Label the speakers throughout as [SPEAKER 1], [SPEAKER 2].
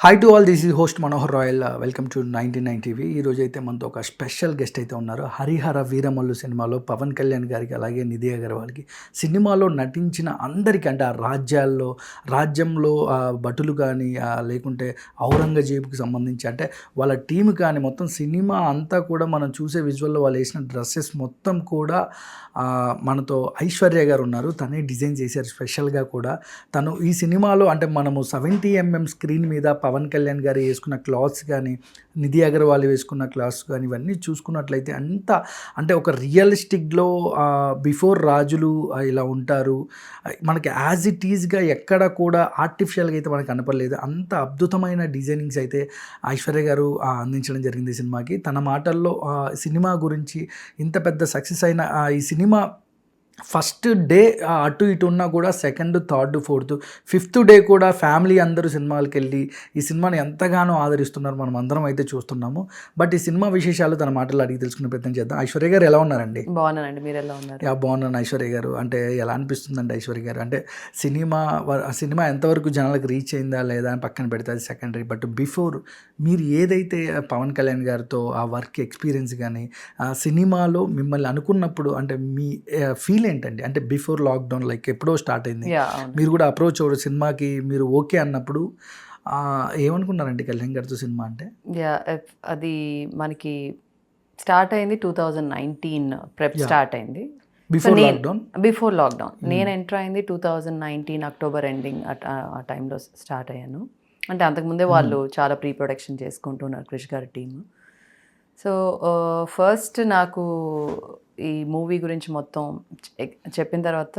[SPEAKER 1] Hi to all, this is host Manohar royal. Welcome to 99 TV. ఈరోజు అయితే మనతో ఒక స్పెషల్ గెస్ట్ అయితే ఉన్నారు. హరిహర వీరమల్లు సినిమాలో పవన్ కళ్యాణ్ గారికి, అలాగే నిధి అగర్వాల్కి, సినిమాలో నటించిన అందరికీ, అంటే ఆ రాజ్యంలో భటులు కానీ, లేకుంటే ఔరంగజేబుకి సంబంధించి అంటే వాళ్ళ టీం కానీ, మొత్తం సినిమా అంతా కూడా మనం చూసే విజువల్లో వాళ్ళు వేసిన డ్రెస్సెస్ మొత్తం కూడా మనతో ఐశ్వర్య గారు ఉన్నారు. తనే డిజైన్ చేశారు స్పెషల్గా కూడా. తను ఈ సినిమాలో అంటే మనము 70mm స్క్రీన్ మీద పవన్ కళ్యాణ్ గారు వేసుకున్న క్లాత్స్ కానీ, నిధి అగర్వాల్ వేసుకున్న క్లాత్స్ కానీ, ఇవన్నీ చూసుకున్నట్లయితే అంత అంటే ఒక రియలిస్టిక్లో బిఫోర్ రాజులు ఇలా ఉంటారు, మనకి యాజ్ ఇట్ ఈజ్గా ఎక్కడ కూడా ఆర్టిఫిషియల్గా అయితే మనకు కనపడలేదు. అంత అద్భుతమైన డిజైనింగ్స్ అయితే ఐశ్వర్య గారు అందించడం జరిగింది సినిమాకి. తన మాటల్లో సినిమా గురించి, ఇంత పెద్ద సక్సెస్ అయిన ఈ సినిమా ఫస్ట్ డే అటు ఇటు ఉన్నా కూడా second, third, fourth, fifth day కూడా ఫ్యామిలీ అందరూ సినిమాలకు వెళ్ళి ఈ సినిమాని ఎంతగానో ఆదరిస్తున్నారు. మనం అందరం అయితే చూస్తున్నాము. బట్ ఈ సినిమా విశేషాలు తన మాటలు అడిగి తెలుసుకునే ప్రయత్నం చేద్దాం. ఐశ్వర్య గారు ఎలా ఉన్నారండి?
[SPEAKER 2] బాగున్నానండి, మీరు ఎలా ఉన్నారు?
[SPEAKER 1] బాగున్నాను ఐశ్వర్య గారు. అంటే ఎలా అనిపిస్తుందండి ఐశ్వర్య గారు? అంటే సినిమా ఎంతవరకు జనాలకు రీచ్ అయిందా లేదా అని పక్కన పెడితే అది సెకండరీ. బట్ బిఫోర్ మీరు ఏదైతే పవన్ కళ్యాణ్ గారితో ఆ వర్క్ ఎక్స్పీరియన్స్ కానీ, ఆ సినిమాలో మిమ్మల్ని అనుకున్నప్పుడు అంటే మీ ఫీల్ ఏంటండి? అంటే బిఫోర్ లాక్డౌన్, లైక్ ఎప్పుడో స్టార్ట్ అయింది, మీరు కూడా అప్రోచ్ అవ్వరు సినిమాకి, మీరు ఓకే అన్నప్పుడు ఏమనుకున్నారండి కళ్యాణ్ గారితో సినిమా అంటే?
[SPEAKER 2] అది మనకి స్టార్ట్ అయింది 2019 ప్రెప్ స్టార్ట్ అయింది. బిఫోర్ లాక్డౌన్ నేను ఎంటర్ అయింది 2019 అక్టోబర్ ఎండింగ్ ఆ టైంలో స్టార్ట్ అయ్యాను. అంటే అంతకుముందే వాళ్ళు చాలా ప్రీ ప్రొడక్షన్ చేసుకుంటున్నారు క్రిష్ గారి టీమ్. సో ఫస్ట్ నాకు ఈ మూవీ గురించి మొత్తం చెప్పిన తర్వాత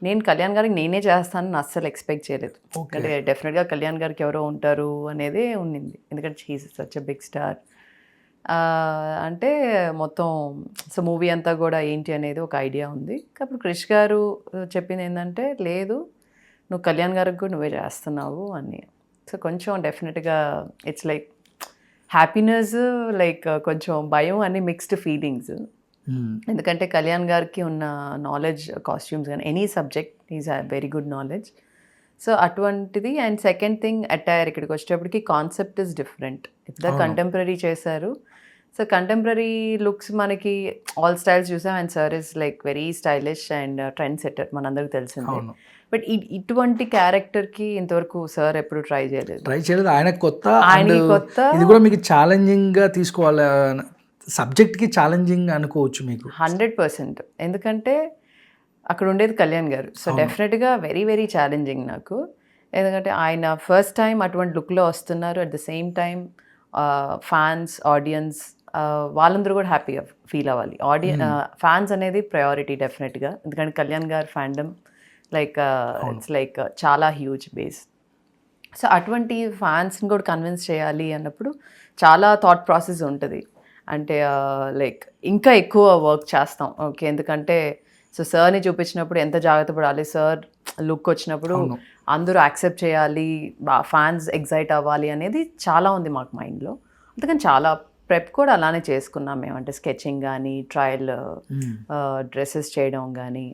[SPEAKER 2] నేను కళ్యాణ్ గారికి నేనే చేస్తానని అస్సలు ఎక్స్పెక్ట్ చేయలేదు. అంటే డెఫినెట్గా కళ్యాణ్ గారికి ఎవరో ఉంటారు అనేదే ఉండింది, ఎందుకంటే he's such a big star. అంటే మొత్తం సో మూవీ అంతా కూడా ఏంటి అనేది ఒక ఐడియా ఉంది. కాబట్టి క్రిష్ గారు చెప్పింది ఏంటంటే, లేదు నువ్వు కళ్యాణ్ గారికి కూడా నువ్వే చేస్తున్నావు అని. సో కొంచెం డెఫినెట్గా ఇట్స్ లైక్ హ్యాపీనెస్, లైక్ కొంచెం భయం అన్ని మిక్స్డ్ ఫీలింగ్స్. ఎందుకంటే కళ్యాణ్ గారికి ఉన్న నాలెడ్జ్, కాస్ట్యూమ్స్ కానీ any subject is a very good knowledge. So అటువంటిది. అండ్ సెకండ్ థింగ్, అటైర్ ఇక్కడికి వచ్చేటప్పటికి కాన్సెప్ట్ ఇస్ డిఫరెంట్. ఇద్దరు కంటెంపరీ చేశారు. సో కంటెంపరీ లుక్స్ మనకి ఆల్ స్టైల్స్ చూసాం. And sir is like very stylish and trend setter, మనందరికి తెలిసిందే. బట్ ఇటువంటి క్యారెక్టర్కి ఇంతవరకు సార్ ఎప్పుడు ట్రై చేయలేదు.
[SPEAKER 1] ఆయన కొత్త. ఇది కూడా మీకు ఛాలెంజింగ్గా తీసుకోవాలి, సబ్జెక్ట్కి ఛాలెంజింగ్ అనుకోవచ్చు మీకు
[SPEAKER 2] 100%. ఎందుకంటే అక్కడ ఉండేది కళ్యాణ్ గారు. సో డెఫినెట్గా వెరీ వెరీ ఛాలెంజింగ్ నాకు. ఎందుకంటే ఆయన ఫస్ట్ టైం అటువంటి లుక్లో వస్తున్నారు. At the same time fans, audience వాళ్ళందరూ కూడా హ్యాపీగా ఫీల్ అవ్వాలి. ఫ్యాన్స్ అనేది ప్రయారిటీ డెఫినెట్గా. ఎందుకంటే కళ్యాణ్ గారు ఫ్యాండమ్ లైక్ ఇట్స్ లైక్ చాలా హ్యూజ్ బేస్. సో అటువంటి ఫ్యాన్స్ని కూడా కన్విన్స్ చేయాలి అన్నప్పుడు చాలా థాట్ ప్రాసెస్ ఉంటుంది. అంటే లైక్ ఇంకా ఎక్కువ వర్క్ చేస్తాం. ఓకే, ఎందుకంటే సో సార్ని చూపించినప్పుడు ఎంత జాగ్రత్త పడాలి, సార్ లుక్ వచ్చినప్పుడు అందరూ యాక్సెప్ట్ చేయాలి, ఫ్యాన్స్ ఎగ్జైట్ అవ్వాలి అనేది చాలా ఉంది మాకు మైండ్లో. అందుకని చాలా ప్రెప్ కూడా అలానే చేసుకున్నాం మేము. అంటే స్కెచింగ్ కానీ, ట్రయల్ డ్రెస్సెస్ చేయడం కానీ,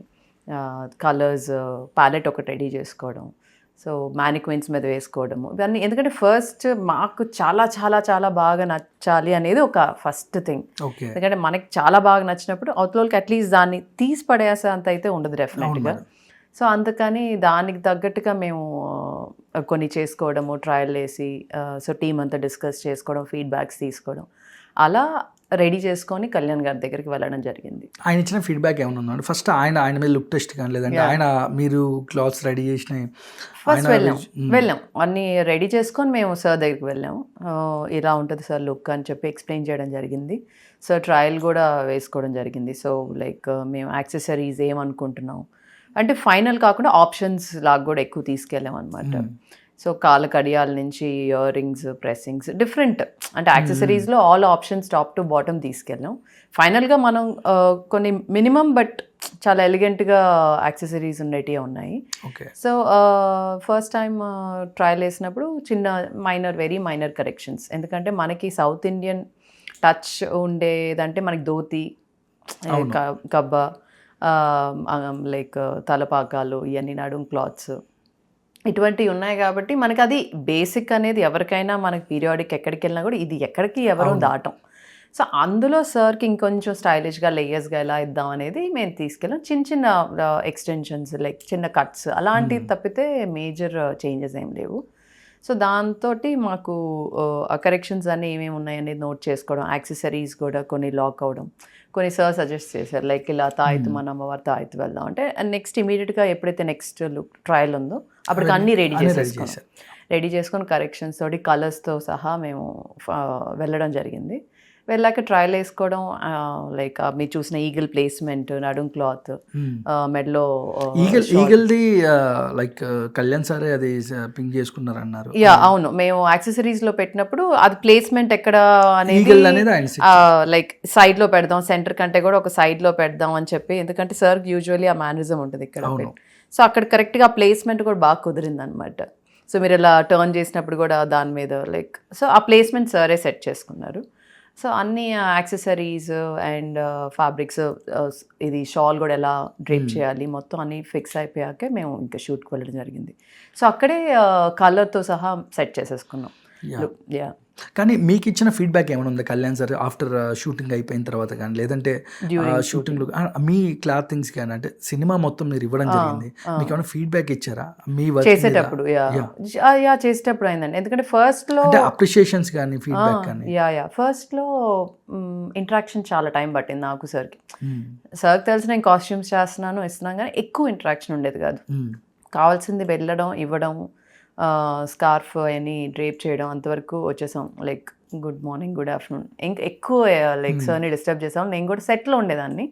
[SPEAKER 2] కలర్స్ ప్యాలెట్ ఒకటి రెడీ చేసుకోవడం, సో మ్యానిక్విన్స్ మీద వేసుకోవడము, ఇవన్నీ. ఎందుకంటే ఫస్ట్ మాకు చాలా చాలా చాలా బాగా నచ్చాలి అనేది ఒక ఫస్ట్ థింగ్. ఎందుకంటే మనకి చాలా బాగా నచ్చినప్పుడు అవతలకి అట్లీస్ట్ దాన్ని తీసి పడేసే అంత అయితే ఉండదు డెఫినెట్గా. సో అందుకని దానికి తగ్గట్టుగా మేము కొన్ని చేసుకోవడము, ట్రయల్ వేసి, సో టీం అంతా డిస్కస్ చేసుకోవడం, ఫీడ్బ్యాక్స్ తీసుకోవడం, అలా రెడీ చేసుకొని కళ్యాణ్ గారి దగ్గరికి వెళ్ళడం జరిగింది.
[SPEAKER 1] ఆయన ఇచ్చిన ఫీడ్బ్యాక్ ఏమైనా ఉన్నాడు? ఫస్ట్ ఆయన మీద లుక్ టెస్ట్ కానీ, లేదంటే ఆయన మీరు క్లాత్స్ రెడీ చేసిన
[SPEAKER 2] ఫస్ట్ వెళ్ళాం అన్నీ రెడీ చేసుకొని మేము సార్ దగ్గరికి వెళ్ళాము. ఇలా ఉంటుంది సార్ లుక్ అని చెప్పి ఎక్స్ప్లెయిన్ చేయడం జరిగింది. సో ట్రయల్ కూడా వేసుకోవడం జరిగింది. సో లైక్ మేము యాక్సెసరీస్ ఏమనుకుంటున్నాం అంటే ఫైనల్ కాకుండా ఆప్షన్స్ లాగా కూడా ఎక్కువ తీసుకెళ్ళాం అనమాట. సో కాళ్ళ కడియాల నుంచి ఇయర్ రింగ్స్, ప్రెస్సింగ్స్, డిఫరెంట్ అంటే యాక్సెసరీస్లో all options top to bottom తీసుకెళ్ళాం. ఫైనల్గా మనం కొన్ని మినిమం బట్ చాలా ఎలిగెంట్గా యాక్సెసరీస్ ఉండేటివి ఉన్నాయి. సో ఫస్ట్ టైం ట్రయల్ వేసినప్పుడు చిన్న వెరీ మైనర్ కరెక్షన్స్. ఎందుకంటే మనకి సౌత్ ఇండియన్ టచ్ ఉండేదంటే మనకి ధోతి, కబ్బా, లైక్ తలపాకాలు, ఇవన్నీ నడుం క్లాత్స్, ఇటువంటివి ఉన్నాయి కాబట్టి మనకి అది బేసిక్ అనేది ఎవరికైనా మనకి పీరియాడిక్ ఎక్కడికి వెళ్ళినా కూడా ఇది ఎక్కడికి ఎవరూ దాటం. సో అందులో సార్కి ఇంకొంచెం స్టైలిష్గా లేయర్స్గా ఎలా ఇద్దాం అనేది మేము తీసుకెళ్ళాం. చిన్న చిన్న ఎక్స్టెన్షన్స్ లైక్ చిన్న కట్స్ అలాంటివి తప్పితే మేజర్ చేంజెస్ ఏం లేవు. సో దాంతో మాకు ఆ కరెక్షన్స్ అన్నీ ఏమేమి ఉన్నాయనేది నోట్ చేసుకోవడం, యాక్సెసరీస్ కూడా కొన్ని లాక్ అవ్వడం, కొన్ని సార్ సజెస్ట్ చేశారు లైక్ ఇలా తాయితు మన అమ్మవారి తాయితు వెళ్దాం అంటే నెక్స్ట్ ఇమీడియట్గా ఎప్పుడైతే నెక్స్ట్ లుక్ ట్రయల్ ఉందో అప్పటికి అన్నీ రెడీ చేసుకొని కరెక్షన్స్ తోటి కలర్స్తో సహా మేము వెళ్ళడం జరిగింది. వెళ్ళాక ట్రయల్ వేసుకోవడం లైక్ మీరు చూసిన ఈగల్ ప్లేస్మెంట్, నడుం క్లాత్, మెడలో
[SPEAKER 1] ఈగల్ది లైక్ కళ్యాణ్ సారే అది పింక్ చేసుకున్నారు అన్నారు.
[SPEAKER 2] అవును, మేము యాక్సెసరీస్ లో పెట్టినప్పుడు అది ప్లేస్మెంట్ ఎక్కడ అనేది లైక్ సైడ్ లో పెడదాం, సెంటర్ కంటే కూడా ఒక సైడ్ లో పెడదాం అని చెప్పి, ఎందుకంటే సార్ యూజువల్లీ ఆ మేనరిజం ఉంటుంది ఇక్కడ. సో అక్కడ కరెక్ట్గా ప్లేస్మెంట్ కూడా బాగా కుదిరింది అనమాట. సో మీరు ఇలా టర్న్ చేసినప్పుడు కూడా దాని మీద లైక్ సో ఆ ప్లేస్మెంట్ సారే సెట్ చేసుకున్నారు. సో అన్ని యాక్సెసరీస్ అండ్ ఫ్యాబ్రిక్స్, ఇది షాల్ కూడా ఎలా డ్రేప్ చేయాలి మొత్తం అన్నీ ఫిక్స్ అయిపోయాకే మేము ఇంకా షూట్కి వెళ్ళడం జరిగింది. సో అక్కడే కలర్తో సహా సెట్ చేసేసుకున్నాం.
[SPEAKER 1] కానీ మీకు ఇచ్చిన ఫీడ్బ్యాక్ ఏమైనా ఉందా కళ్యాణ్ సార్ ఆఫ్టర్ షూటింగ్ అయిపోయిన తర్వాత కానీ, లేదంటే షూటింగ్లో మీ క్లాతింగ్స్ కానీ, అంటే సినిమా మొత్తం మీరు ఇవ్వడం జరిగింది, మీకు ఏమైనా ఫీడ్బ్యాక్ ఇచ్చారా మీ
[SPEAKER 2] చేసేటప్పుడు? చేసేటప్పుడు అయిందండి, ఎందుకంటే ఫస్ట్లో
[SPEAKER 1] అప్రిషియేషన్స్ కానీ ఫీడ్బ్యాక్ కానీ.
[SPEAKER 2] ఫస్ట్లో ఇంటరాక్షన్ చాలా టైం పట్టింది నాకు సార్కి. సార్కి తెలిసి నేను కాస్ట్యూమ్స్ చేస్తున్నాను ఇస్తున్నాను కానీ ఎక్కువ ఇంటరాక్షన్ ఉండేది కాదు. కావాల్సింది వెళ్ళడం ఇవ్వడం, స్కార్ఫ్ అని డ్రేప్ చేయడం అంతవరకు వచ్చేసాం. Like good morning, good afternoon, ఇంకా ఎక్కువ లైక్ సార్ని డిస్టర్బ్ చేసాం. నేను కూడా సెట్లో ఉండేదాన్ని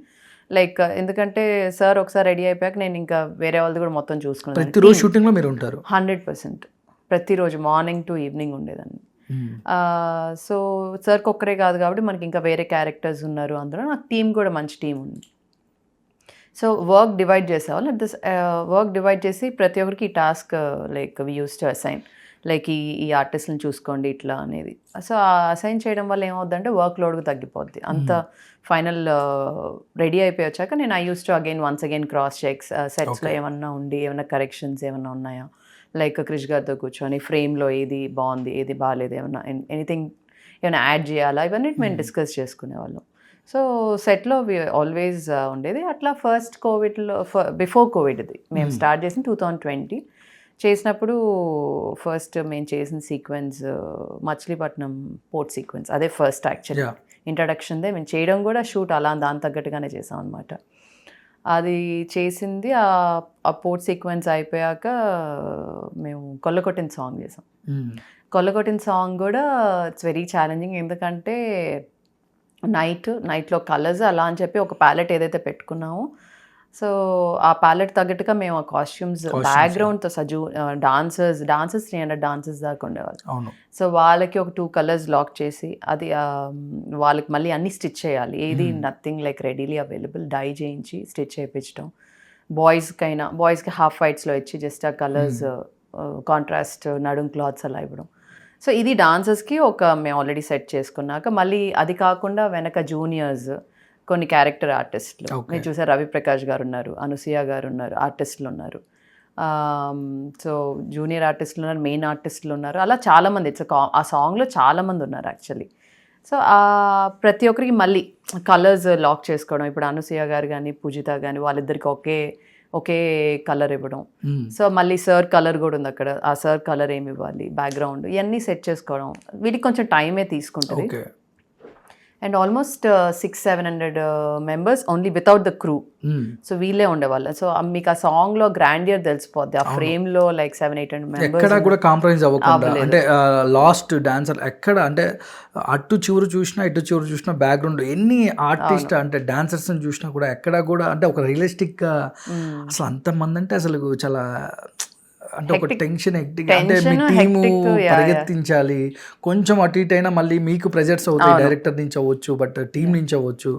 [SPEAKER 2] లైక్, ఎందుకంటే సార్ ఒకసారి రెడీ అయిపోయాక నేను ఇంకా వేరే వాళ్ళది కూడా మొత్తం చూసుకున్నాను.
[SPEAKER 1] ప్రతిరోజు షూటింగ్లో మీరు ఉంటారు?
[SPEAKER 2] 100%, ప్రతిరోజు మార్నింగ్ టు ఈవినింగ్ ఉండేదాన్ని. సో సార్కి ఒక్కరే కాదు కాబట్టి మనకి ఇంకా వేరే క్యారెక్టర్స్ ఉన్నారు అందులో, నాకు టీం కూడా మంచి టీం ఉంది. సో వర్క్ డివైడ్ చేసేవాళ్ళు. అట్ దిస్ వర్క్ డివైడ్ చేసి ప్రతి ఒక్కరికి ఈ task like we use to assign, like ఈ ఆర్టిస్ట్ని చూసుకోండి ఇట్లా అనేది. సో అసైన్ చేయడం వల్ల ఏమవుద్దంటే వర్క్ లోడ్గా తగ్గిపోద్ది. అంత ఫైనల్ రెడీ అయిపోయి వచ్చాక నేను I use to once again cross checks, సెట్స్లో ఏమన్నా ఉండి ఏమన్నా కరెక్షన్స్ ఏమన్నా ఉన్నాయా, లైక్ క్రిష్ గారితో కూర్చొని ఫ్రేమ్లో ఏది బాగుంది ఏది బాగాలేదు, ఏమన్నా ఎనీథింగ్ ఏమైనా యాడ్ చేయాలా, ఇవన్నీ మేము డిస్కస్ చేసుకునేవాళ్ళం. సో సెట్లో ఆల్వేస్ ఉండేది అట్లా. ఫస్ట్ కోవిడ్లో బిఫోర్ కోవిడ్ ఇది మేము స్టార్ట్ చేసిన 2020 చేసినప్పుడు ఫస్ట్ మేము చేసిన సీక్వెన్స్ మచిలీపట్నం పోర్ట్ సీక్వెన్స్, అదే ఫస్ట్ యాక్చువల్లీ ఇంట్రడక్షన్దే మేము చేయడం కూడా షూట్ అలా దాని తగ్గట్టుగానే చేసాం అనమాట. అది చేసింది ఆ పోర్ట్ సీక్వెన్స్ అయిపోయాక మేము కొల్లకొట్టిన సాంగ్ చేసాం. కొల్లకొట్టిన సాంగ్ కూడా ఇట్స్ వెరీ ఛాలెంజింగ్, ఎందుకంటే నైట్లో కలర్స్ అలా అని చెప్పి ఒక ప్యాలెట్ ఏదైతే పెట్టుకున్నామో, సో ఆ ప్యాలెట్ తగ్గట్టుగా మేము ఆ కాస్ట్యూమ్స్ బ్యాక్గ్రౌండ్తో డాన్సర్స్ 300 డాన్సర్స్ దాకా ఉండేవాళ్ళు. సో వాళ్ళకి ఒక 2 కలర్స్ లాక్ చేసి అది వాళ్ళకి మళ్ళీ అన్ని స్టిచ్ చేయాలి, ఏది nothing like readily available, dye చేయించి స్టిచ్ చేయించడం. బాయ్స్కి హాఫ్ వైట్స్లో ఇచ్చి జస్ట్ ఆ కలర్స్ కాంట్రాస్ట్ నడుం క్లాత్స్ అలా ఇవ్వడం. సో ఇది డాన్సర్స్కి మేము ఆల్రెడీ సెట్ చేసుకున్నాక, మళ్ళీ అది కాకుండా వెనక జూనియర్స్ కొన్ని క్యారెక్టర్ ఆర్టిస్టులు మీరు చూసారు, రవి ప్రకాష్ గారు ఉన్నారు, అనసూయ గారు ఉన్నారు, ఆర్టిస్టులు ఉన్నారు. సో జూనియర్ ఆర్టిస్టులు ఉన్నారు, మెయిన్ ఆర్టిస్టులు ఉన్నారు, అలా చాలామంది. ఆ సాంగ్లో చాలామంది ఉన్నారు యాక్చువల్లీ. సో ప్రతి ఒక్కరికి మళ్ళీ కలర్స్ లాక్ చేసుకోవడం. ఇప్పుడు అనసూయ గారు కానీ పూజిత కానీ వాళ్ళిద్దరికి ఒకే కలర్ ఇవ్వడం. సో మళ్ళీ సార్ కలర్ కూడా ఉంది అక్కడ, ఆ సార్ కలర్ ఏమి ఇవ్వాలి, బ్యాక్గ్రౌండ్ ఇవన్నీ సెట్ చేసుకోవడం, వీటికి కొంచెం టైమే తీసుకుంటుంది. And almost 600-700 members only without the crew. So వీళ్ళే ఉండేవాళ్ళు. సో మీకు ఆ సాంగ్ లో గ్రాండియర్ తెలిసిపోద్ది. ఆ ఫ్రేమ్ లో లైక్ 700-800 మెంబర్స్
[SPEAKER 1] ఎక్కడ కూడా కాంప్రమైజ్ అవ్వకుండా, అంటే లాస్ట్ డాన్సర్ ఎక్కడ అంటే అటు చివరు చూసినా ఇటు చివరు చూసినా బ్యాక్గ్రౌండ్ ఎన్ని ఆర్టిస్ట్ అంటే డాన్సర్స్ చూసినా కూడా ఎక్కడ కూడా అంటే ఒక రియలిస్టిక్ అసలు అంతమంది అంటే అసలు చాలా అంటే ఒక టెన్షన్ అంటే మీ టీము పరిగెత్తించాలి, కొంచెం అటు ఇటు అయినా మళ్ళీ మీకు ప్రెజర్స్ అవుతాయి, డైరెక్టర్ నుంచి అవ్వచ్చు బట్ టీమ్ నుంచి అవ్వచ్చు.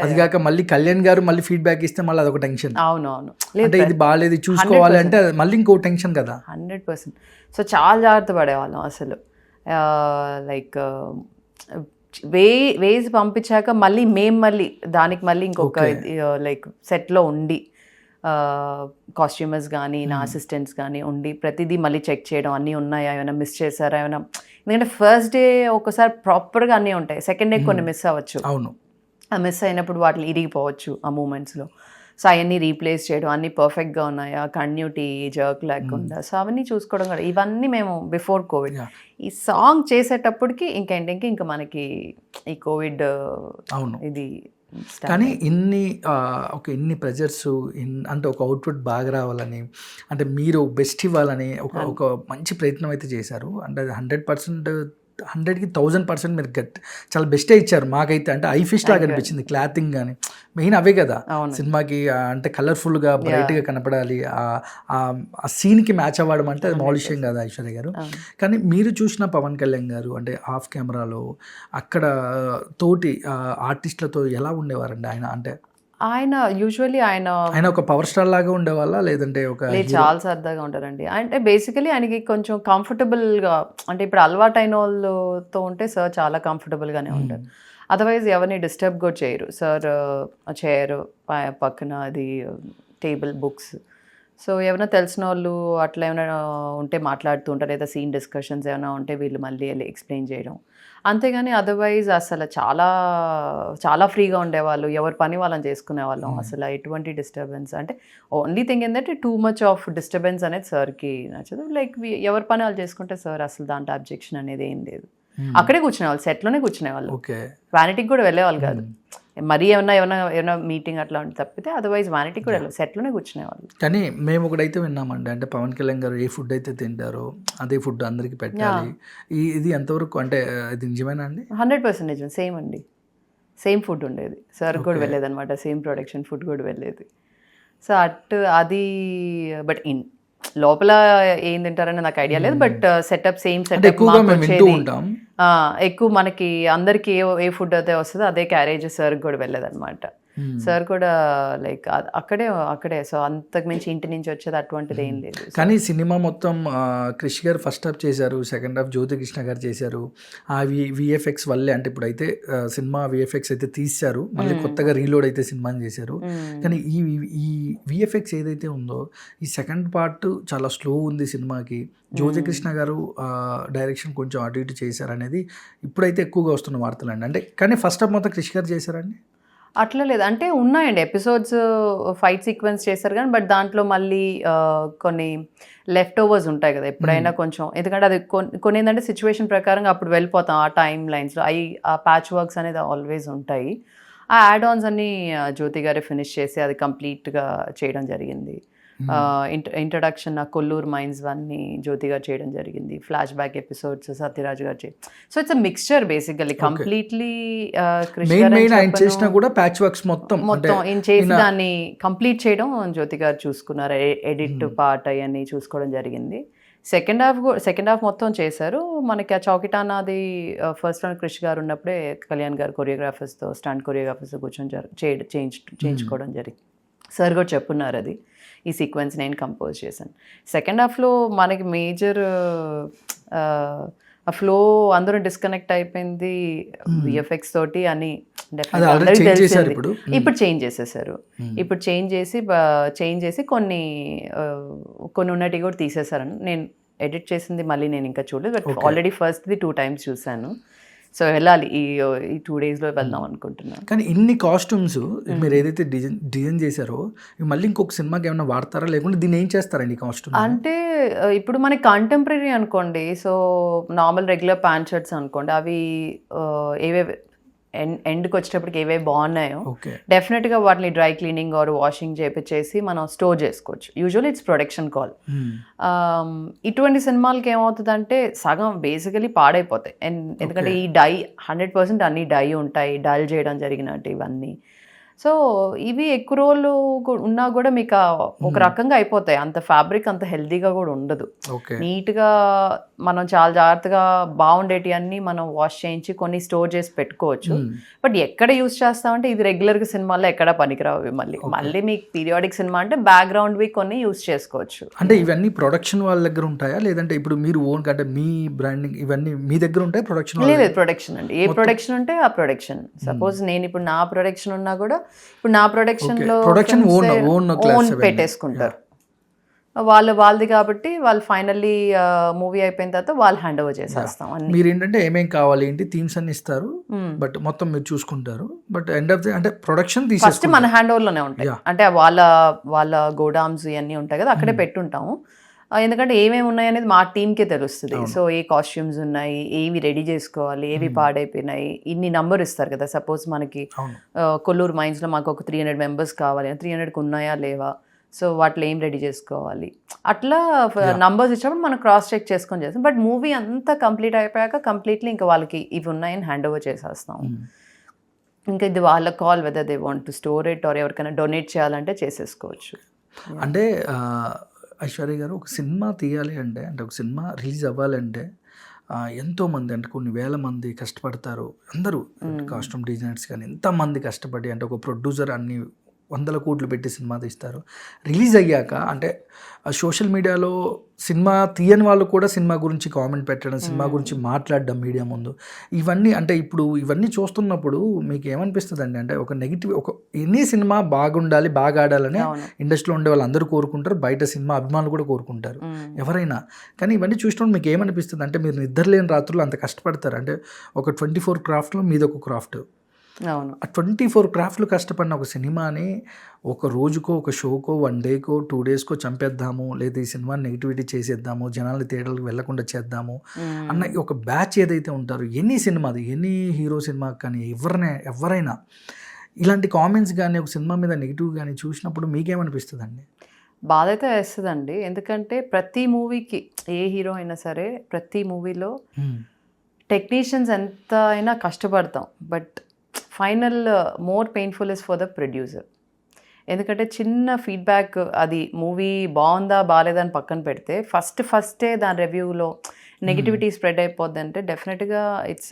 [SPEAKER 1] అది కాక మళ్ళీ కళ్యాణ్ గారు మళ్ళీ ఫీడ్బ్యాక్ ఇస్తే మళ్ళీ అదొక టెన్షన్.
[SPEAKER 2] అవునవును,
[SPEAKER 1] అంటే ఇది బాగాలేదు చూసుకోవాలి అంటే మళ్ళీ ఇంకో టెన్షన్ కదా.
[SPEAKER 2] 100%. సో చాలా జాగ్రత్త పడేవాళ్ళం అసలు. లైక్ వేసి పంపించాక మళ్ళీ దానికి మళ్ళీ ఇంకొక లైక్ సెట్లో ఉండి కాస్ట్యూమర్స్ కానీ నా అసిస్టెంట్స్ కానీ ఉండి ప్రతిదీ మళ్ళీ చెక్ చేయడం, అన్నీ ఉన్నాయా, ఏమైనా మిస్ చేశారా, ఏమైనా, ఎందుకంటే ఫస్ట్ డే ఒకసారి ప్రాపర్గా అన్నీ ఉంటాయి, సెకండ్ డే కొన్ని మిస్ అవ్వచ్చు.
[SPEAKER 1] అవును,
[SPEAKER 2] ఆ మిస్ అయినప్పుడు వాటిని ఇరిగిపోవచ్చు ఆ మూమెంట్స్లో. సో అవన్నీ రీప్లేస్ చేయడం, అన్నీ పర్ఫెక్ట్గా ఉన్నాయా, కంటిన్యూటీ జర్క్ లేకుండా, సో అవన్నీ చూసుకోవడం కూడా, ఇవన్నీ మేము బిఫోర్ కోవిడ్. ఈ సాంగ్ చేసేటప్పటికి ఇంకా ఎండింగ్కి ఇంకా మనకి ఈ కోవిడ్
[SPEAKER 1] అవును
[SPEAKER 2] ఇది.
[SPEAKER 1] కానీ ఇన్ని ప్రెజర్స్ అంటే ఒక అవుట్పుట్ బాగా రావాలని, అంటే మీరు బెస్ట్ ఇవ్వాలని ఒక మంచి ప్రయత్నం అయితే చేశారు. అంటే అది 100%, 100కి 1000% మీరు చాలా బెస్టే ఇచ్చారు మాకైతే. అంటే ఐ ఫిష్ లాగా అనిపించింది, క్లాతింగ్ కానీ మెయిన్ అవే కదా సినిమాకి. అంటే కలర్ఫుల్గా బ్రైట్గా కనపడాలి, ఆ సీన్కి మ్యాచ్ అవ్వడం అంటే అది మామూలు విషయం కదా ఐశ్వర్య గారు. కానీ మీరు చూసిన పవన్ కళ్యాణ్ గారు అంటే ఆఫ్ కెమెరాలో అక్కడ తోటి ఆర్టిస్టులతో ఎలా ఉండేవారండి ఆయన? అంటే
[SPEAKER 2] ఆయన యూజువల్లీ ఆయన
[SPEAKER 1] ఒక పవర్ స్టార్ లాగా ఉండేవాళ్ళ, లేదంటే
[SPEAKER 2] చాలా సరదాగా ఉంటారండి. అంటే బేసికలీ ఆయనకి కొంచెం కంఫర్టబుల్గా, అంటే ఇప్పుడు అలవాటైన వాళ్ళతో ఉంటే సార్ చాలా కంఫర్టబుల్గానే ఉంటారు. అదర్వైజ్ ఎవరిని డిస్టర్బ్ కూడా చేయరు సార్. చైర్ పక్కన అది టేబుల్, బుక్స్. సో ఏమైనా తెలిసిన వాళ్ళు అట్లా ఏమైనా ఉంటే మాట్లాడుతూ ఉంటారు, లేదా సీన్ డిస్కషన్స్ ఏమైనా ఉంటే వీళ్ళు మళ్ళీ ఎక్స్ప్లెయిన్ చేయడం. అంతేగాని అదర్వైజ్ అసలు చాలా చాలా ఫ్రీగా ఉండేవాళ్ళు, ఎవరి పని వాళ్ళని చేసుకునేవాళ్ళం. అసలు ఎటువంటి డిస్టర్బెన్స్, అంటే ఓన్లీ థింగ్ ఏంటంటే టూ మచ్ ఆఫ్ డిస్టర్బెన్స్ అనేది సార్కి నచ్చదు. లైక్ ఎవరి పని వాళ్ళు చేసుకుంటే సార్ అసలు దాంట్లో అబ్జెక్షన్ అనేది ఏం లేదు. అక్కడే కూర్చునేవాళ్ళు, సెట్లోనే కూర్చునేవాళ్ళు, వ్యానిటీకి కూడా వెళ్ళేవాళ్ళు కాదు. మరీ ఏమైనా మీటింగ్ అట్లా ఉంటే తప్పితే అదర్వైజ్ వ్యానిటీకి కూడా వెళ్ళాలి, సెట్లోనే కూర్చునేవాళ్ళు.
[SPEAKER 1] కానీ మేము ఒకటైతే విన్నామండి, అంటే పవన్ కళ్యాణ్ గారు ఏ ఫుడ్ అయితే తింటారో అదే ఫుడ్ అందరికీ పెట్టాలి. ఇది ఎంతవరకు అంటే ఇది నిజమేనా అండి?
[SPEAKER 2] 100% నిజం. సేమ్ అండి, సేమ్ ఫుడ్ ఉండేది. సార్ కూడా వెళ్ళేది అనమాట, సేమ్ ప్రొడక్షన్ ఫుడ్ కూడా వెళ్ళేది. సో అది బట్ లోపల ఏం తింటారని నాకు ఐడియా లేదు. బట్ సెటప్ సేమ్ సెటప్ ఎక్కువ మనకి అందరికి ఏ ఫుడ్ అయితే వస్తుందో అదే క్యారేజ్ సార్ కూడా వెళ్ళేది అనమాట. సార్ కూడా లైక్ అక్కడే సో అంతకు మించి ఇంటి నుంచి వచ్చేది అటువంటిది ఏం లేదు.
[SPEAKER 1] కానీ సినిమా మొత్తం క్రిష్ గారు ఫస్ట్ హాఫ్ చేశారు, సెకండ్ హాఫ్ జ్యోతి కృష్ణ గారు చేశారు. ఆ విఎఫ్ఎక్స్ వల్లే, అంటే ఇప్పుడు అయితే సినిమా విఎఫ్ఎక్స్ అయితే తీశారు, మళ్ళీ కొత్తగా రీలోడ్ అయితే సినిమాని చేశారు. కానీ ఈ విఎఫ్ఎక్స్ ఏదైతే ఉందో ఈ సెకండ్ పార్ట్ చాలా స్లో ఉంది సినిమాకి. జ్యోతి కృష్ణ గారు డైరెక్షన్ కొంచెం అటు ఇటు చేశారనేది ఇప్పుడైతే ఎక్కువగా వస్తున్న వార్తలండి. అంటే కానీ ఫస్ట్ హాఫ్ మొత్తం క్రిష్ గారు చేశారండి?
[SPEAKER 2] అట్లా లేదు, అంటే ఉన్నాయండి ఎపిసోడ్స్, ఫైట్ సీక్వెన్స్ చేశారు కానీ బట్ దాంట్లో మళ్ళీ కొన్ని లెఫ్ట్ ఓవర్స్ ఉంటాయి కదా ఎప్పుడైనా కొంచెం. ఎందుకంటే అది కొన్ని ఏంటంటే సిచ్యువేషన్ ప్రకారంగా అప్పుడు వెళ్ళిపోతాం ఆ టైం లైన్స్లో, ఆ ప్యాచ్ వర్క్స్ అనేది ఆల్వేస్ ఉంటాయి. ఆ యాడ్ ఆన్స్ అన్ని జ్యోతి గారే ఫినిష్ చేసి అది కంప్లీట్గా చేయడం జరిగింది. ఇంట్రడక్షన్ కొల్లూరు మైన్స్ అన్ని జ్యోతి గారు చేయడం జరిగింది. ఫ్లాష్ బ్యాక్ ఎపిసోడ్స్ సత్యరాజ్ గారు చేయడం. So it's mixture basically, completely ఈయన చేసి దాన్ని కంప్లీట్ చేయడం జ్యోతి గారు చూసుకున్నారు. ఎడిట్ పార్ట్ అవన్నీ చూసుకోవడం జరిగింది. సెకండ్ హాఫ్ మొత్తం చేశారు. మనకి ఆ చౌకిటానాది ఫస్ట్ రౌండ్ క్రిష్ గారు ఉన్నప్పుడే కళ్యాణ్ గారు కొరియోగ్రాఫర్స్తో, స్టంట్ కొరియోగ్రాఫర్స్తో కూర్చొని చేయించుకోవడం జరిగింది. సార్ కూడా చెప్పున్నారు అది, ఈ సీక్వెన్స్ నేను కంపోజ్ చేశాను. సెకండ్ హాఫ్లో మనకి మేజర్ ఆ ఫ్లో అందరూ డిస్కనెక్ట్ అయిపోయింది విఎఫ్ఎక్స్ తోటి అని తెలిసింది. ఇప్పుడు చేంజ్ చేసేసారు. ఇప్పుడు చేంజ్ చేసి కొన్ని ఉన్నటివి కూడా తీసేసారని నేను ఎడిట్ చేసింది మళ్ళీ నేను ఇంకా చూడలేదు. బట్ ఆల్రెడీ ఫస్ట్ది 2 times చూశాను. సో వెళ్ళాలి, ఈ 2 daysలో వెళ్దాం అనుకుంటున్నాను.
[SPEAKER 1] కానీ ఇన్ని కాస్ట్యూమ్స్ మీరు ఏదైతే డిజైన్ చేశారో మళ్ళీ ఇంకొక సినిమాకి ఏమైనా వాడతారా, లేకుంటే దీన్ని ఏం చేస్తారండి కాస్ట్యూమ్?
[SPEAKER 2] అంటే ఇప్పుడు మనకి కంటెంపరీ అనుకోండి, so normal regular pant shirts అనుకోండి, అవి ఏవేవి ఎండ్కి వచ్చేటప్పటికి ఏవే బాగున్నాయో డెఫినెట్గా వాటిని డ్రై క్లీనింగ్ ఆర్ వాషింగ్ చేపించేసి మనం స్టోర్ చేసుకోవచ్చు. Usually it's production call. ఇటువంటి సినిమాలకి ఏమవుతుందంటే సగం బేసికలీ పాడైపోతాయి. ఎందుకంటే ఈ డై 100% అన్ని డై ఉంటాయి, డల్ చేయడం జరిగినట్టు ఇవన్నీ. సో ఇవి ఎక్కువ రోజులు ఉన్నా కూడా మీకు ఒక రకంగా అయిపోతాయి. అంత ఫ్యాబ్రిక్ అంత హెల్తీగా కూడా ఉండదు. నీట్గా మనం చాలా జాగ్రత్తగా బాగుండేటి అన్ని మనం వాష్ చేయించి కొన్ని స్టోర్ చేసి పెట్టుకోవచ్చు. బట్ ఎక్కడ యూస్ చేస్తామంటే ఇది రెగ్యులర్గా సినిమాల్లో ఎక్కడ పనికిరావు ఇవి. మళ్ళీ మీకు పీరియాడిక్ సినిమా అంటే బ్యాక్గ్రౌండ్వి కొన్ని యూస్ చేసుకోవచ్చు.
[SPEAKER 1] అంటే ఇవన్నీ ప్రొడక్షన్ వాళ్ళ దగ్గర ఉంటాయా, లేదంటే ఇప్పుడు మీరు ఓన్ అంటే మీ బ్రాండింగ్ ఇవన్నీ మీ దగ్గర ఉంటాయి? ప్రొడక్షన్
[SPEAKER 2] లేదు, ప్రొడక్షన్ అండి. ఏ ప్రొడక్షన్ ఉంటే ఆ ప్రొడక్షన్. సపోజ్ నేను ఇప్పుడు నా ప్రొడక్షన్ ఉన్నా కూడా ఇప్పుడు నా ప్రొడక్షన్ లో ఓన్ పెట్టేసుకుంటారు వాళ్ళది కాబట్టి వాళ్ళు ఫైనల్లీ మూవీ అయిపోయిన తర్వాత వాళ్ళు హ్యాండ్ ఓవర్ చేసేస్తాం.
[SPEAKER 1] మీరు ఏంటంటే ఏమేం కావాలి ఏంటి థీమ్స్ అన్ని ఇస్తారు, బట్ మొత్తం మీరు చూసుకుంటారు. బట్ ఎండ్ ఆఫ్ ది అంటే ప్రొడక్షన్
[SPEAKER 2] ఫస్ట్ మన హ్యాండ్ ఓవర్ లోనే ఉంటాయి. అంటే వాళ్ళ గోడామ్స్ ఇవన్నీ ఉంటాయి కదా, అక్కడే పెట్టుంటాము. ఎందుకంటే ఏమేమి ఉన్నాయి అనేది మా టీంకే తెలుస్తుంది. సో ఏ కాస్ట్యూమ్స్ ఉన్నాయి, ఏవి రెడీ చేసుకోవాలి, ఏవి పాడైపోయినాయి, ఇన్ని నంబర్ ఇస్తారు కదా. సపోజ్ మనకి కొల్లూరు మైన్స్లో మాకు ఒక 300 మెంబర్స్ కావాలి, 300కి ఉన్నాయా లేవా, సో వాటిలో ఏం రెడీ చేసుకోవాలి, అట్లా నంబర్స్ ఇచ్చినప్పుడు మనం క్రాస్ చెక్ చేసుకొని చేస్తాం. బట్ మూవీ అంతా కంప్లీట్ అయిపోయాక కంప్లీట్లీ ఇంకా వాళ్ళకి ఇవి ఉన్నాయని హ్యాండ్ ఓవర్ చేసేస్తాం. ఇంకా ఇది వాళ్ళ call whether they want to store it or ఎవరికైనా డొనేట్ చేయాలంటే చేసేసుకోవచ్చు.
[SPEAKER 1] అంటే ఐశ్వర్య గారు, ఒక సినిమా తీయాలి అంటే ఒక సినిమా రిలీజ్ అవ్వాలంటే ఎంతోమంది అంటే కొన్ని వేల మంది కష్టపడతారు. అందరూ కాస్ట్యూమ్ డిజైనర్స్ కానీ ఎంతమంది కష్టపడి అంటే ఒక ప్రొడ్యూసర్ అన్ని 100 కోట్లు పెట్టి సినిమా తీస్తారు. రిలీజ్ అయ్యాక అంటే సోషల్ మీడియాలో సినిమా తీయని వాళ్ళు కూడా సినిమా గురించి కామెంట్ పెట్టడం, సినిమా గురించి మాట్లాడడం మీడియా ముందు, ఇవన్నీ అంటే ఇప్పుడు ఇవన్నీ చూస్తున్నప్పుడు మీకు ఏమనిపిస్తుంది అండి? అంటే ఒక నెగిటివ్, ఒక ఎనీ సినిమా బాగుండాలి, బాగా ఆడాలని ఇండస్ట్రీలో ఉండే వాళ్ళు అందరూ కోరుకుంటారు, బయట సినిమా అభిమానులు కూడా కోరుకుంటారు ఎవరైనా. కానీ ఇవన్నీ చూసినప్పుడు మీకు ఏమనిపిస్తుంది అంటే మీరు నిద్రలేని రాత్రులు అంత కష్టపడతారు. అంటే ఒక 24 క్రాఫ్ట్లో మీది ఒక క్రాఫ్ట్.
[SPEAKER 2] అవును.
[SPEAKER 1] ఆ 24 క్రాఫ్ట్లు కష్టపడిన ఒక సినిమాని ఒక రోజుకో, ఒక షోకో, 1 డేకో, 2 డేస్కో చంపేద్దాము, లేదా ఈ సినిమాని నెగిటివిటీ చేసేద్దాము, జనాలు థియేటర్లకు వెళ్లకుండా చేద్దాము అన్న ఒక బ్యాచ్ ఏదైతే ఉంటారో, ఎనీ సినిమాది, ఎనీ హీరో సినిమా కానీ ఎవరైనా ఇలాంటి కామెంట్స్ కానీ ఒక సినిమా మీద నెగిటివ్ కానీ చూసినప్పుడు మీకేమనిపిస్తుందండి?
[SPEAKER 2] బాధ అయితే వేస్తుందండి. ఎందుకంటే ప్రతి మూవీకి ఏ హీరో అయినా సరే ప్రతి మూవీలో టెక్నీషియన్స్ ఎంత అయినా కష్టపడతాం. But final more painful is for the producer. ఎందుకంటే చిన్న ఫీడ్బ్యాక్, అది మూవీ బాగుందా బాగాలేదా అని పక్కన పెడితే ఫస్టే దాని రివ్యూలో నెగిటివిటీ స్ప్రెడ్ అయిపోద్ది అంటే డెఫినెట్గా it's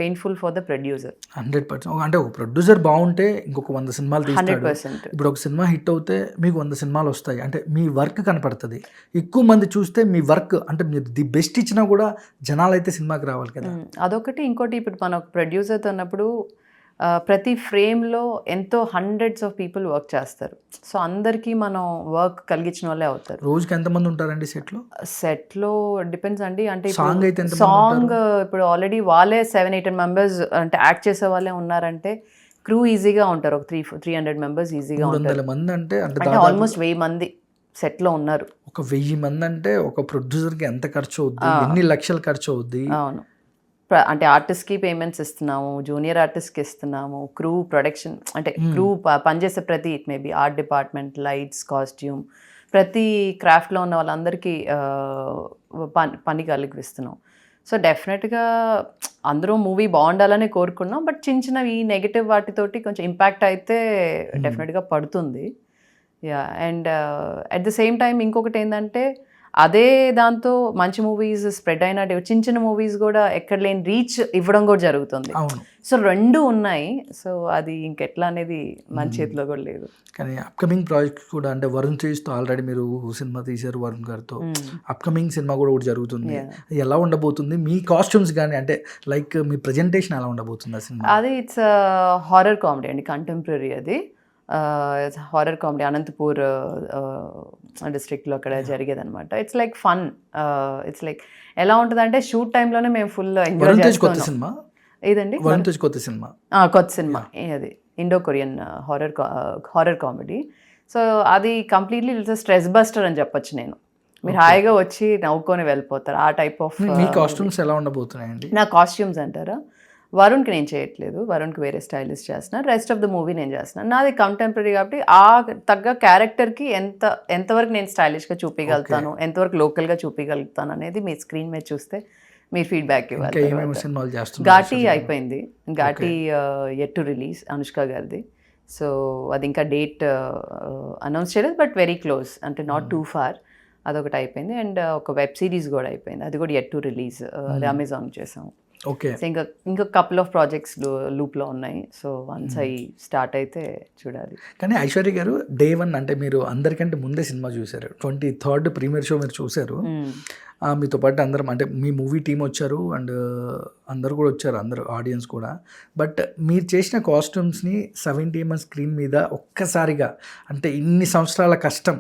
[SPEAKER 2] painful for the producer.
[SPEAKER 1] 100%. అంటే ఒక ప్రొడ్యూసర్ బాగుంటే ఇంకొక 100 సినిమాలు తీస్తాడు.
[SPEAKER 2] 100%.
[SPEAKER 1] ఇప్పుడు ఒక సినిమా హిట్ అవుతే మీకు 100 సినిమాలు వస్తాయి. అంటే మీ వర్క్ కనపడుతుంది, ఎక్కువ మంది చూస్తే మీ వర్క్ అంటే మీరు ది బెస్ట్ ఇచ్చినా కూడా జనాలు అయితే సినిమాకి రావాలి కదా.
[SPEAKER 2] అదొకటి. ఇంకోటి, ఇప్పుడు మన ప్రొడ్యూసర్తో ఉన్నప్పుడు ప్రతి ఫ్రేమ్లో ఎంతో హండ్రెడ్స్ ఆఫ్ పీపుల్ వర్క్ చేస్తారు. సో అందరికీ మనం వర్క్ కలిగించిన వాళ్ళే అవుతారు.
[SPEAKER 1] రోజుకి ఎంతమంది ఉంటారండి
[SPEAKER 2] సెట్లో? డిపెండ్స్ అండి. అంటే
[SPEAKER 1] సాంగ్
[SPEAKER 2] ఇప్పుడు ఆల్రెడీ వాళ్ళే 700-800 మెంబర్స్ అంటే యాక్ట్ చేసే వాళ్ళే ఉన్నారంటే క్రూ ఈజీగా ఉంటారు. ఒక 300 మెంబర్స్ ఈజీగా ఉంటారు.
[SPEAKER 1] మంది అంటే
[SPEAKER 2] ఆల్మోస్ట్ 1000 మంది సెట్లో ఉన్నారు.
[SPEAKER 1] ఒక 1000 మంది అంటే ఒక ప్రొడ్యూసర్కి ఎంత ఖర్చు అవుద్ది, ఎన్ని లక్షలు ఖర్చు అవుద్ది.
[SPEAKER 2] అవును. అంటే ఆర్టిస్ట్కి పేమెంట్స్ ఇస్తున్నాము, జూనియర్ ఆర్టిస్ట్కి ఇస్తున్నాము, క్రూ, ప్రొడక్షన్ అంటే క్రూ పనిచేసే ప్రతి, it may be art department, lights, costume, ప్రతి క్రాఫ్ట్లో ఉన్న వాళ్ళందరికీ పని కలిగిస్తున్నాం. సో డెఫినెట్గా అందరూ మూవీ బాగుండాలని కోరుకున్నాం. బట్ చిన్నవి నెగిటివ్ వాటితోటి కొంచెం ఇంపాక్ట్ అయితే డెఫినెట్గా పడుతుంది. Yeah. And at the same time ఇంకొకటి ఏంటంటే, అదే దాంతో మంచి మూవీస్ స్ప్రెడ్ అయినట్టు చిన్న మూవీస్ కూడా ఎక్కడ లేని రీచ్ ఇవ్వడం కూడా జరుగుతుంది. సో 2 ఉన్నాయి. సో అది ఇంకెట్లా అనేది మన చేతిలో కూడా లేదు.
[SPEAKER 1] కానీ అప్కమింగ్ ప్రాజెక్ట్ కూడా అంటే వరుణ్ తేజ్తో ఆల్రెడీ మీరు సినిమా తీశారు, వరుణ్ గారితో. అప్కమింగ్ సినిమా కూడా ఒకటి జరుగుతుంది. ఎలా ఉండబోతుంది? మీ కాస్ట్యూమ్స్ కానీ అంటే లైక్ మీ ప్రజెంటేషన్ ఎలా ఉండబోతుంది ఆ సినిమా?
[SPEAKER 2] అది ఇట్స్ హారర్ కామెడీ అండి, కంటెంపరీ. అది హారర్ కామెడీ అనంతపూర్ డిస్ట్రిక్ట్లో అక్కడ జరిగేది అనమాట. It's like fun. It's like ఎలా ఉంటుంది అంటే షూట్ టైంలోనే మేము ఫుల్ ఎంజాయ్ చేస్తున్నాం. ఇదండి
[SPEAKER 1] కొత్త సినిమా.
[SPEAKER 2] అది Indo Korean horror comedy. So అది కంప్లీట్లీ ఇట్స్ స్ట్రెస్ బస్టర్ అని చెప్పొచ్చు నేను. మీరు హాయిగా వచ్చి నవ్వుకొని వెళ్ళిపోతారు. ఆ టైప్ ఆఫ్.
[SPEAKER 1] మీ కాస్ట్యూమ్స్ ఎలా ఉండబోతున్నాయండి?
[SPEAKER 2] నా కాస్ట్యూమ్స్ అంటారా? వరుణ్కి నేను చేయట్లేదు, వరుణ్కి వేరే స్టైలిస్ట్ చేస్తున్నాను. రెస్ట్ ఆఫ్ ద మూవీ నేను చేస్తున్నాను. నాది కంటెంపరీ కాబట్టి ఆ తగ్గ క్యారెక్టర్కి ఎంతవరకు నేను స్టైలిష్గా చూపించగలుగుతాను, ఎంతవరకు లోకల్గా చూపించగలుగుతాను అనేది మీ స్క్రీన్ మీద చూస్తే మీరు ఫీడ్బ్యాక్ ఇవ్వాలి. ఘాటి అయిపోయింది. Ghaati yet to release, Anushka గారిది. సో అది ఇంకా డేట్ అనౌన్స్ చేయలేదు, బట్ వెరీ క్లోజ్, అంటే నాట్ టూ ఫార్. అదొకటి అయిపోయింది. అండ్ ఒక వెబ్ సిరీస్ కూడా అయిపోయింది, అది కూడా యెట్ టు రిలీజ్, అది అమెజాన్ చేసాం.
[SPEAKER 1] ఓకే.
[SPEAKER 2] సో ఇంకా కపుల్ ఆఫ్ ప్రాజెక్ట్స్ లూప్లో ఉన్నాయి. సో వన్స్ అవి స్టార్ట్ అయితే చూడాలి.
[SPEAKER 1] కానీ ఐశ్వర్య గారు డే 1 అంటే మీరు అందరికంటే ముందే సినిమా చూశారు, 23rd ప్రీమియర్ షో మీరు చూశారు. మీతో పాటు అందరం అంటే మీ మూవీ టీం వచ్చారు అండ్ అందరు కూడా వచ్చారు, అందరు ఆడియన్స్ కూడా. బట్ మీరు చేసిన కాస్ట్యూమ్స్ని 70mm స్క్రీన్ మీద ఒక్కసారిగా అంటే ఇన్ని సంవత్సరాల కష్టం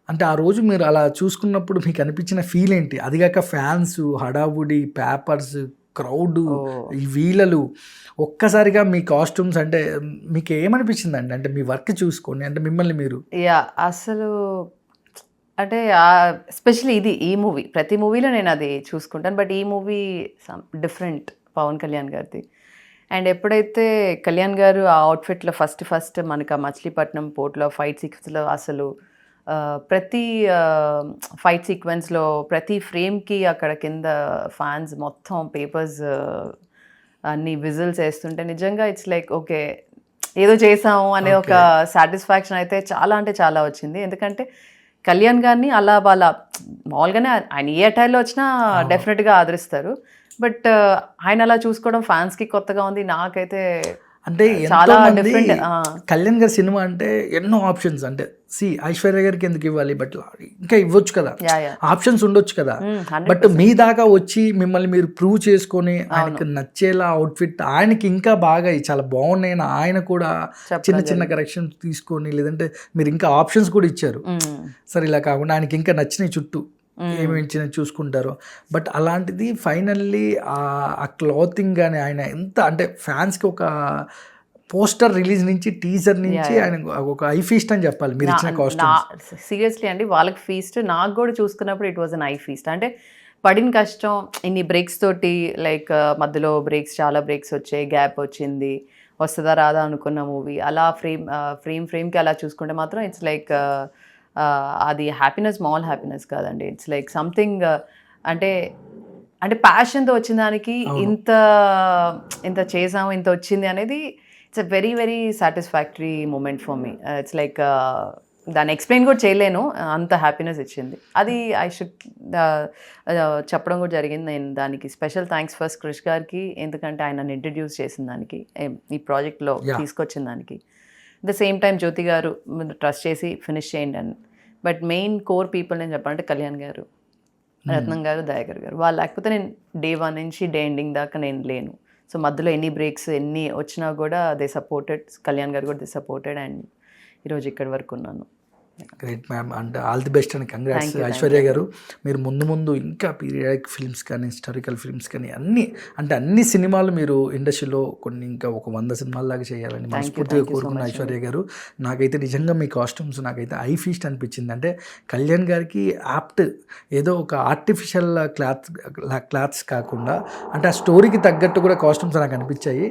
[SPEAKER 1] అంటే ఆ రోజు మీరు అలా చూసుకున్నప్పుడు మీకు అనిపించిన ఫీల్ ఏంటి? అదిగాక ఫ్యాన్స్, హడావుడి, పేపర్స్, క్రౌడ్, ఈ వీలలు, ఒక్కసారిగా మీ కాస్ట్యూమ్స్ అంటే మీకు ఏమనిపించిందండి? అంటే మీ వర్క్ చూసుకొని అంటే మిమ్మల్ని మీరు
[SPEAKER 2] అసలు అంటే ఎస్పెషల్లీ ఈ మూవీ, ప్రతి మూవీలో నేను అది చూసుకుంటాను, బట్ ఈ మూవీ డిఫరెంట్, పవన్ కళ్యాణ్ గారిది. అండ్ ఎప్పుడైతే కళ్యాణ్ గారు ఆ అవుట్ఫిట్లో ఫస్ట్ మనకు ఆ మచిలీపట్నం పోర్ట్లో ఫైట్ సీక్వెన్స్లో అసలు ప్రతి ఫైట్ సీక్వెన్స్లో ప్రతి ఫ్రేమ్కి అక్కడ కింద ఫ్యాన్స్ మొత్తం పేపర్స్ అన్ని విజిల్స్ వేస్తుంటే నిజంగా ఇట్స్ లైక్ ఓకే ఏదో చేసాము అనే ఒక సాటిస్ఫాక్షన్ అయితే చాలా అంటే చాలా వచ్చింది. ఎందుకంటే కళ్యాణ్ గారిని అలా వాళ్ళ మామూలుగానే ఆయన ఏ అటైర్లో వచ్చినా డెఫినెట్గా ఆదరిస్తారు, బట్ ఆయన అలా చూసుకోవడం ఫ్యాన్స్కి కొత్తగా ఉంది, నాకైతే
[SPEAKER 1] అంటే
[SPEAKER 2] చాలా డిఫరెంట్.
[SPEAKER 1] కళ్యాణ్ గారి సినిమా అంటే ఎన్నో ఆప్షన్స్, అంటే ఐశ్వర్య గారికి ఎందుకు ఇవ్వాలి, బట్ ఇంకా ఇవ్వచ్చు కదా, ఆప్షన్స్ ఉండొచ్చు కదా. బట్ మీ దాకా వచ్చి మిమ్మల్ని మీరు ప్రూవ్ చేసుకొని ఆయనకి నచ్చేలా అవుట్ఫిట్ ఆయనకి ఇంకా బాగా చాలా బాగున్నాయి, ఆయన కూడా చిన్న కరెక్షన్స్ తీసుకొని, లేదంటే మీరు ఇంకా ఆప్షన్స్ కూడా ఇచ్చారు. సరే ఇలా కాకుండా ఆయనకి ఇంకా నచ్చినాయి చుట్టూ ఏమేమి చూసుకుంటారో. బట్ అలాంటిది ఫైనల్లీ ఆ క్లాతింగ్ కానీ ఆయన ఎంత అంటే ఫ్యాన్స్కి ఒక పోస్టర్ రిలీజ్ నుంచి టీజర్ నుంచి ఆయన ఒక ఐ ఫీస్ట్ అని చెప్పాలి మీరు ఇచ్చిన కాస్ట్యూమ్స్.
[SPEAKER 2] సీరియస్లీ అండి, వాళ్ళకి ఫీస్ట్, నాకు కూడా చూసుకున్నప్పుడు it was an I feast. అంటే పడిన కష్టం ఇన్ని బ్రేక్స్ తోటి, లైక్ మధ్యలో చాలా బ్రేక్స్ వచ్చాయి, గ్యాప్ వచ్చింది, వస్తుందా రాదా అనుకున్న మూవీ అలా ఫ్రేమ్కి అలా చూసుకుంటే మాత్రం ఇట్స్ లైక్ అది హ్యాపీనెస్, స్మాల్ హ్యాపీనెస్ కాదండి, ఇట్స్ లైక్ సంథింగ్. అంటే ప్యాషన్తో వచ్చిన దానికి ఇంత చేసాము, ఇంత వచ్చింది అనేది it's a very very satisfactory moment for me. It's like దాన్ని ఎక్స్ప్లెయిన్ కూడా చేయలేను, అంత హ్యాపీనెస్ ఇచ్చింది. అది ఐ షుడ్ చెప్పడం కూడా జరిగింది. నేను దానికి స్పెషల్ థ్యాంక్స్ ఫస్ట్ క్రిష్ గారికి, ఎందుకంటే ఆయన నన్ను ఇంట్రడ్యూస్ చేసిన దానికి, ఈ ప్రాజెక్ట్లో తీసుకొచ్చిన దానికి. ద సేమ్ టైం జ్యోతి గారు ట్రస్ట్ చేసి ఫినిష్ చేయండి అని. బట్ మెయిన్ కోర్ పీపుల్ నేను చెప్పాలంటే కళ్యాణ్ గారు, రత్నం గారు, దయాకర్ గారు. వాళ్ళు లేకపోతే నేను డే 1 నుంచి డే ఎండింగ్ దాకా నేను లేను. సో మధ్యలో ఎన్ని బ్రేక్స్ ఎన్ని వచ్చినా కూడా దే సపోర్టెడ్, కళ్యాణ్ గారు కూడా దే సపోర్టెడ్, అండ్ ఈరోజు ఇక్కడి వరకు ఉన్నాను.
[SPEAKER 1] Great ma'am, and all the best and congrats Aishwarya గారు. మీరు ముందు ఇంకా పీరియాడిక్ ఫిల్మ్స్ కానీ హిస్టారికల్ ఫిల్మ్స్ కానీ అన్ని సినిమాలు మీరు ఇండస్ట్రీలో కొన్ని ఇంకా ఒక 100 సినిమాల దాకా చేయాలని మనస్ఫూర్తిగా కోరుకున్న ఐశ్వర్య గారు. నాకైతే నిజంగా మీ కాస్ట్యూమ్స్ నాకైతే ఐ ఫీస్ట్ అనిపించింది. అంటే కళ్యాణ్ గారికి యాప్ట్, ఏదో ఒక ఆర్టిఫిషియల్ క్లాత్స్ కాకుండా అంటే ఆ స్టోరీకి తగ్గట్టు కూడా కాస్ట్యూమ్స్ నాకు అనిపించాయి.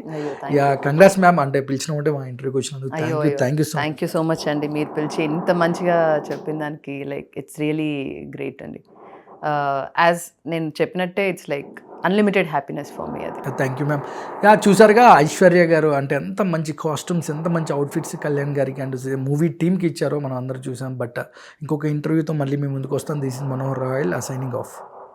[SPEAKER 1] కంగ్రాట్స్ మ్యామ్, అంటే పిలిచిన ఉంటే మా ఇంటర్వ్యూకి వచ్చినందుకు థ్యాంక్ యూ
[SPEAKER 2] సో మచ్ అండి. మీరు పిలిచి ఇంత మంచిగా చెప్పిన దానికి లైక్ ఇట్స్ రియలీ గ్రేట్ అండి. యాజ్ నేను చెప్పినట్టే it's like unlimited happiness for me. అది
[SPEAKER 1] థ్యాంక్ యూ మ్యామ్. చూసారుగా ఐశ్వర్య గారు అంటే ఎంత మంచి కాస్ట్యూమ్స్, ఎంత మంచి అవుట్ఫిట్స్ కళ్యాణ్ గారికి అండ్ మూవీ టీమ్కి ఇచ్చారో మనం అందరూ చూసాం. బట్ ఇంకొక ఇంటర్వ్యూతో మళ్ళీ మీ ముందుకు వస్తాం. This is Manohar royal signing off.